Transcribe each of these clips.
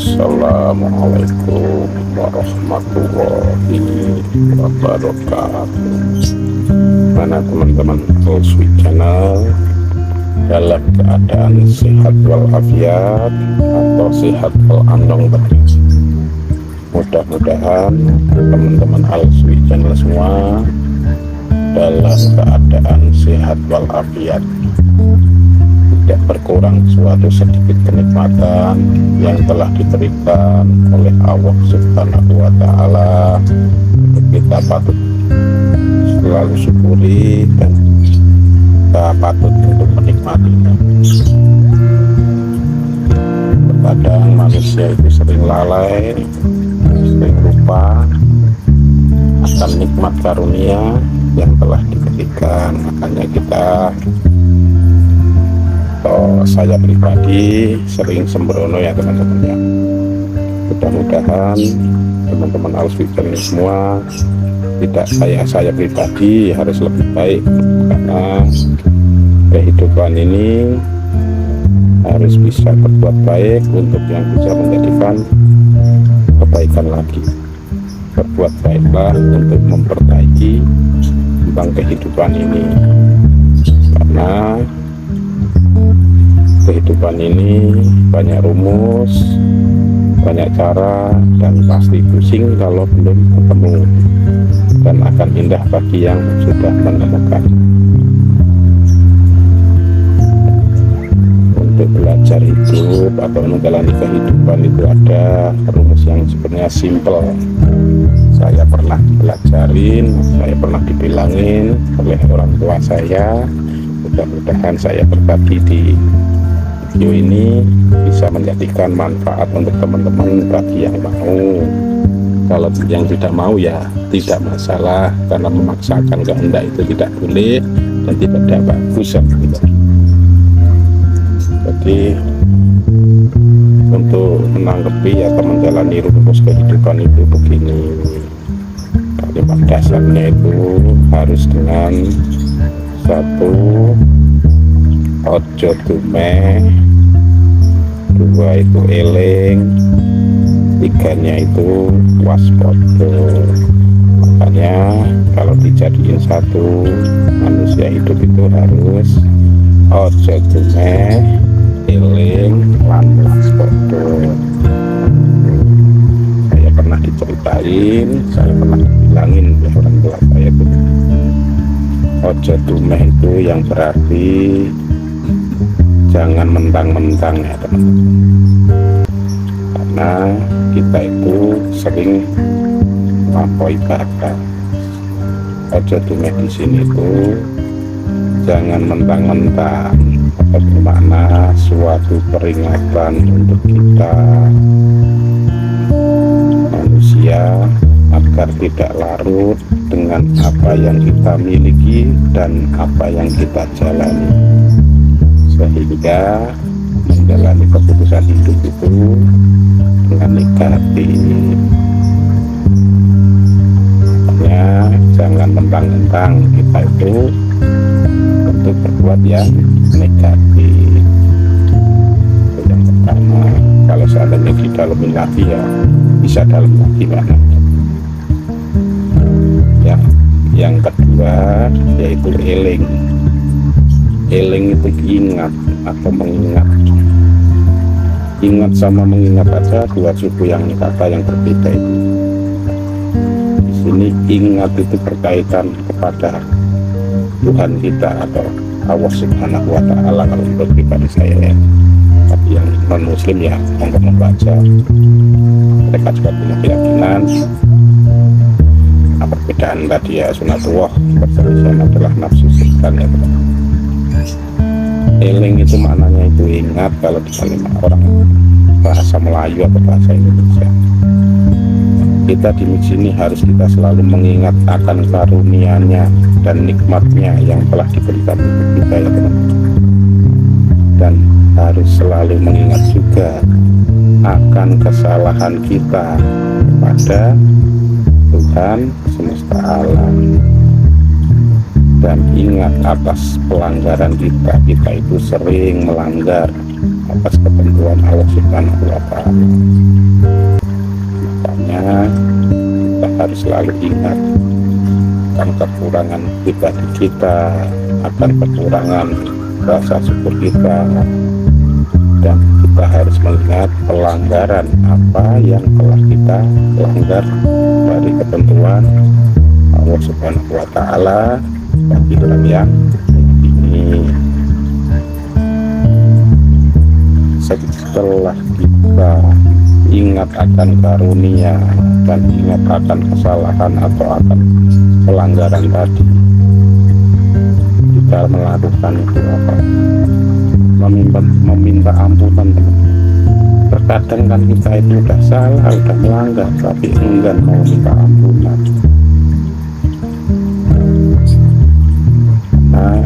Assalamualaikum warahmatullahi wabarakatuh. Mana teman-teman Polswi Channel dalam keadaan sehat walafiat atau sehat walandong tadi. Mudah-mudahan teman-teman Polswi Channel semua dalam keadaan sehat walafiat, tidak berkurang suatu sedikit kenikmatan yang telah diberikan oleh Allah Subhanahu wa Ta'ala. Kita patut selalu syukuri dan kita patut untuk menikmatinya. Terkadang manusia itu sering lalai, sering lupa akan nikmat karunia yang telah diberikan. Makanya kita, saya pribadi sering sembrono ya teman-teman ya. Mudah-mudahan teman-teman Polswi Channel semua, tidak saya pribadi harus lebih baik, karena kehidupan ini harus bisa berbuat baik untuk yang bisa menjadikan kebaikan lagi. Berbuat baiklah untuk memperbaiki tentang kehidupan ini, karena kehidupan ini banyak rumus, banyak cara, dan pasti pusing kalau belum ketemu, dan akan indah bagi yang sudah menemukan. Untuk belajar hidup atau menjalani kehidupan itu ada rumus yang sebenarnya simple. Saya pernah dipelajarin, saya pernah dibilangin oleh orang tua saya. Mudah-mudahan saya berbagi di video ini bisa menjadikan manfaat untuk teman-teman bagi yang mau. Kalau yang tidak mau ya tidak masalah, karena memaksakan kehendak itu tidak boleh dan tidak bagus. Jadi untuk menanggapi atau menjalani rumus kehidupan itu begini, kalimat dasarnya itu harus dengan satu, ojo tumeh, dua itu eling, tiganya itu waspodo. Makanya kalau dijadiin satu, manusia hidup itu harus ojo tumeh, eling, lan waspodo. Saya pernah diceritain, saya pernah dibilangin oleh orang tua saya itu, ojo tumeh itu yang berarti jangan mentang-mentang ya teman-teman, karena kita itu sering melampaui batas. Ojo tumeh di sini itu jangan mentang-mentang, atau bermakna suatu peringatan untuk kita manusia agar tidak larut dengan apa yang kita miliki dan apa yang kita jalani, sehingga menjalani keputusan hidup itu dengan negatif. Makanya jangan mentang-mentang kita itu untuk berbuat yang negatif. Itu yang pertama. Kalau seandainya didalemin lagi ya bisa dalam lagi mana. Yang kedua yaitu eling. Eling itu ingat atau mengingat. Ingat sama mengingat aja dua suku yang kata yang berbeda itu. Di sini ingat itu berkaitan kepada Tuhan kita atau Allah Subhanahu wa Ta'ala kalau menurut pribadi saya ya. Tapi yang non muslim ya untuk membaca, mereka juga punya keyakinan. Perbedaan tadi ya sunatullah, perselisihan adalah nafsu setan ya teman. Eling itu maknanya itu ingat kalau di kalimat orang bahasa Melayu atau bahasa Indonesia. Kita di sini harus kita selalu mengingat akan karunia-Nya dan nikmatnya yang telah diberikan untuk kita ya teman. Dan harus selalu mengingat juga akan kesalahan kita kepada Tuhan semesta alam. Dan ingat atas pelanggaran kita itu sering melanggar atas ketentuan Allah Subhanahu wa Ta'ala. Makanya kita harus selalu ingat akan kekurangan pribadi kita, akan kekurangan rasa syukur kita, dan kita harus melihat pelanggaran apa yang telah kita langgar dari ketentuan Allah Subhanahu wa Ta'ala bagi orang yang ini. Setelah kita ingat akan karunia dan ingat akan kesalahan atau akan pelanggaran tadi, kita melakukan itu apa? Meminta ampunan. Terkadang kan kita itu udah salah, udah melanggar, tapi enggan mau minta ampunan. Nah,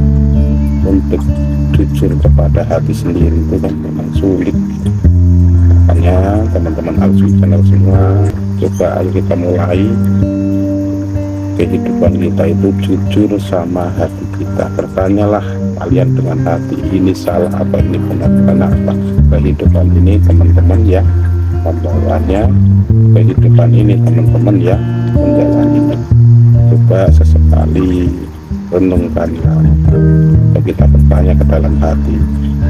untuk jujur kepada hati sendiri itu kan memang sulit. Makanya teman-teman Alsui channel semua, coba ayo kita mulai kehidupan kita itu jujur sama hati kita. Bertanyalah kalian dengan hati, ini salah apa ini benar, kenapa kehidupan ini teman-teman ya membawanya, kehidupan ini teman-teman ya menjalaninya. Coba sesekali renungkanlah, kita bertanya ke dalam hati,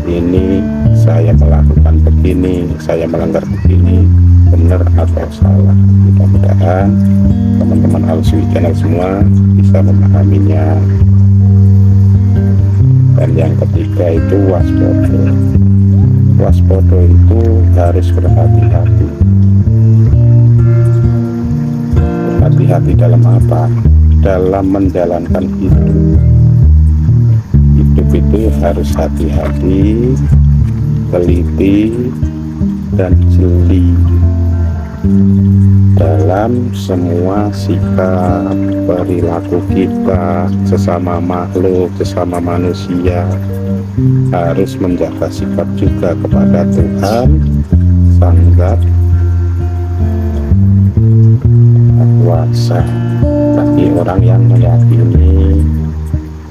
ini saya melakukan begini, saya melanggar begini, benar atau salah. Mudah-mudahan teman-teman Alsui channel semua bisa memahaminya. Dan yang ketiga itu waspada. Waspada itu harus berhati-hati. Berhati-hati dalam apa? Dalam menjalankan hidup. Hidup itu harus hati-hati, teliti, dan jeli dalam semua sikap perilaku kita sesama makhluk, sesama manusia. Harus menjaga sikap juga kepada Tuhan Sang Zat kuasa. Bagi orang yang meyakini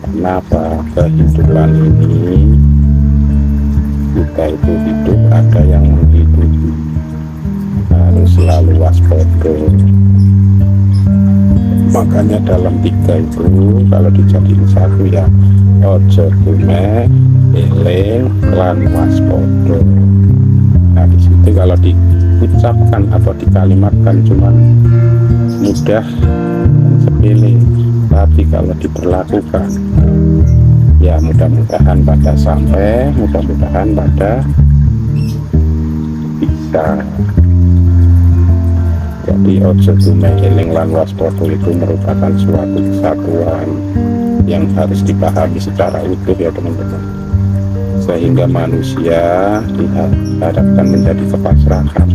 kenapa kehidupan ini kita itu hidup, ada yang menghidupi, harus selalu waspada. Makanya dalam tiga itu kalau dijadiin satu ya, ojo tume, eling, lan waspada. Nah di situ kalau diucapkan atau dikalimatkan cuman mudah dan sepele, tapi kalau diberlakukan ya mudah-mudahan pada sampai, mudah-mudahan pada bisa. Jadi ojo tume eling lan waspada itu merupakan suatu kesatuan yang harus dipahami secara utuh ya teman-teman, sehingga manusia diharapkan menjadi kepasrahan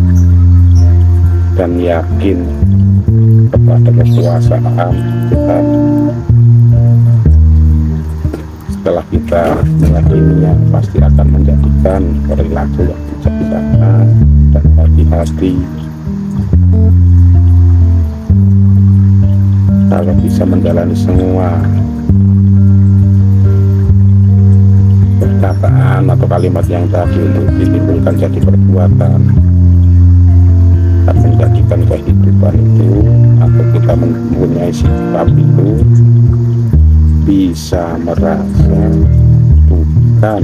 dan yakin kepada kekuasaan Tuhan. Setelah kita meyakininya, pasti akan menjadikan perilaku yang bijaksana dan hati-hati. Kalau bisa menjalani semua perkataan atau kalimat yang tadi untuk ditimbulkan jadi perbuatan, akan menjadikan kehidupan itu atau kita mempunyai sikap itu bisa merasa, bukan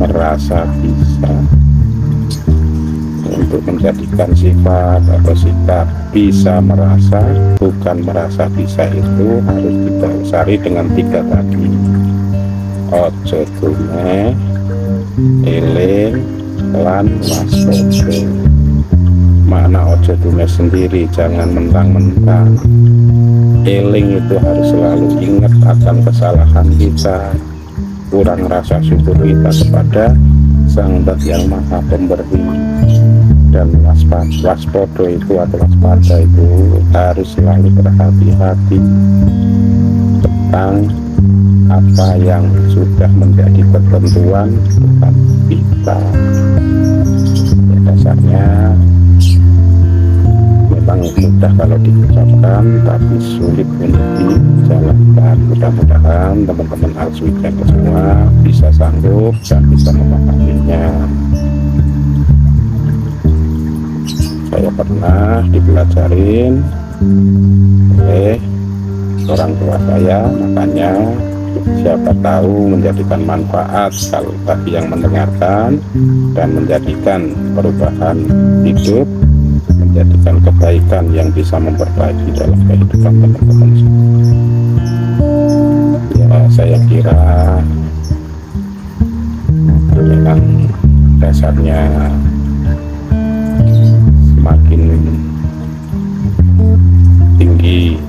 merasa bisa. Untuk menjadikan sifat atau sikap bisa merasa, bukan merasa bisa, itu harus didasari dengan tiga tadi: ojo tume, eling, lan waspada. Makna ojo tume sendiri jangan mentang-mentang, eling itu harus selalu ingat akan kesalahan kita, kurang rasa syukur kita kepada Sang Zat yang Maha Pemberi. Dan waspada itu atau waspada itu harus selalu berhati-hati tentang apa yang sudah menjadi ketentuan Tuhan kita. Ya, dasarnya memang mudah kalau diucapkan, tapi sulit untuk dijalankan. Mudah-mudahan teman-teman Alsui semua bisa sanggup dan bisa memahaminya. dipelajarin oleh orang tua saya, makanya siapa tahu menjadikan manfaat kalau bagi yang mendengarkan dan menjadikan perubahan hidup, menjadikan kebaikan yang bisa memperbaiki dalam kehidupan teman-teman. Ya, saya kira memang dasarnya semakin tinggi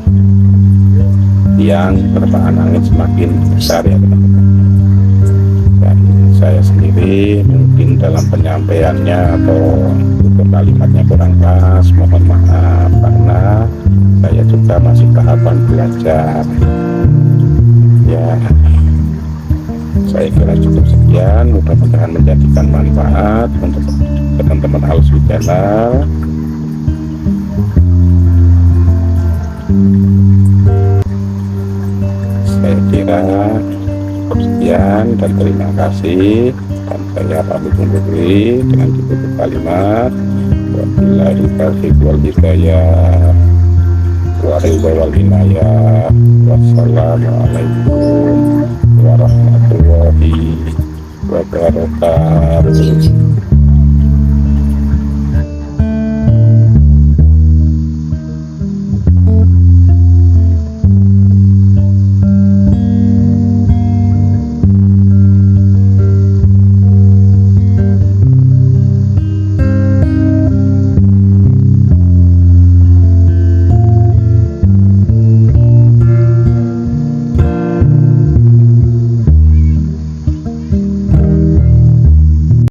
yang permukaan angin semakin besar ya teman-teman. Dan saya sendiri mungkin dalam penyampaiannya atau tutur kalimatnya kurang pas, mohon maaf karena saya juga masih tahapan belajar. Ya, saya kira cukup sekian, mudah-mudahan menjadikan manfaat untuk teman-teman Alus Channel. Saya kira cukup sekian dan terima kasih, dan saya pamit undur diri dengan tutup kalimat wabillahi taufiq wal hidayah wa ridha wal inayah. Wassalamualaikum warahmatullahi wabarakatuh.